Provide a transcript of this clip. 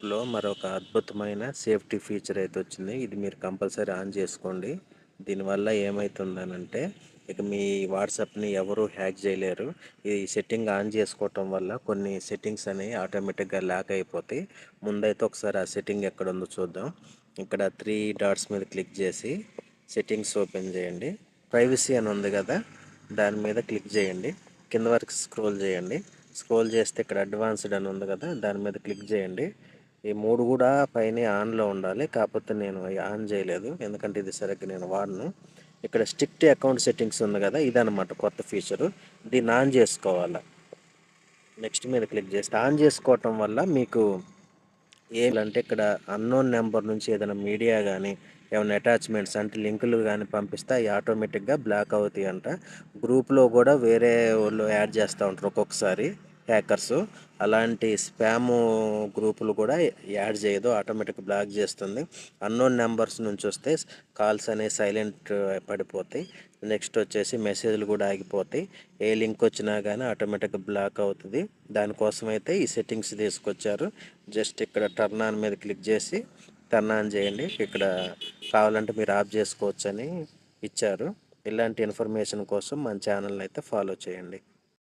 లో మరొక అద్భుతమైన సేఫ్టీ ఫీచర్ అయితే వచ్చింది. ఇది మీరు కంపల్సరీ ఆన్ చేసుకోండి. దీనివల్ల ఏమవుతుందనంటే ఇక మీ వాట్సాప్ని ఎవరు హ్యాక్ చేయలేరు. ఈ సెట్టింగ్ ఆన్ చేసుకోవటం వల్ల కొన్ని సెట్టింగ్స్ అనేవి ఆటోమేటిక్గా లాక్ అయిపోతాయి. ముందైతే ఒకసారి ఆ సెట్టింగ్ ఎక్కడ ఉందో చూద్దాం. ఇక్కడ 3 డాట్స్ మీద క్లిక్ చేసి సెట్టింగ్స్ ఓపెన్ చేయండి. ప్రైవసీ అని ఉంది కదా, దాని మీద క్లిక్ చేయండి. కింద వరకు స్క్రోల్ చేయండి. స్క్రోల్ చేస్తే ఇక్కడ అడ్వాన్స్డ్ అని ఉంది కదా, దాని మీద క్లిక్ చేయండి. ఈ 3 కూడా పైన ఆన్లో ఉండాలి. కాకపోతే నేను అవి ఆన్ చేయలేదు, ఎందుకంటే ఇది సరిగ్గా నేను వాడను. ఇక్కడ స్ట్రిక్ట్ అకౌంట్ సెట్టింగ్స్ ఉంది కదా, ఇదనమాట కొత్త ఫీచరు. దీన్ని ఆన్ చేసుకోవాలి. నెక్స్ట్ మీద క్లిక్ చేస్తే ఆన్ చేసుకోవటం వల్ల మీకు ఏంటంటే ఇక్కడ అన్నోన్ నెంబర్ నుంచి ఏదైనా మీడియా కానీ ఏమైనా అటాచ్మెంట్స్ అంటే లింకులు కానీ పంపిస్తే అవి ఆటోమేటిక్గా బ్లాక్ అవుతాయి అంట. గ్రూప్లో కూడా వేరే వాళ్ళు యాడ్ చేస్తూ ఉంటారు ఒక్కొక్కసారి హ్యాకర్స్. అలాంటి స్పామ్ గ్రూపులు కూడా యాడ్ చేయదు, ఆటోమేటిక్ బ్లాక్ చేస్తుంది. అన్నోన్ నెంబర్స్ నుంచి వస్తే కాల్స్ అనేవి సైలెంట్ పడిపోతాయి. నెక్స్ట్ వచ్చేసి మెసేజ్లు కూడా ఆగిపోతాయి. ఏ లింక్ వచ్చినా కానీ ఆటోమేటిక్గా బ్లాక్ అవుతుంది. దానికోసం అయితే ఈ సెట్టింగ్స్ తీసుకొచ్చారు. జస్ట్ ఇక్కడ టర్న్ ఆన్ మీద క్లిక్ చేసి టర్న్ ఆన్ చేయండి. ఇక్కడ కావాలంటే మీరు ఆఫ్ చేసుకోవచ్చు అని ఇచ్చారు. ఇలాంటి ఇన్ఫర్మేషన్ కోసం మన ఛానల్ని అయితే ఫాలో చేయండి.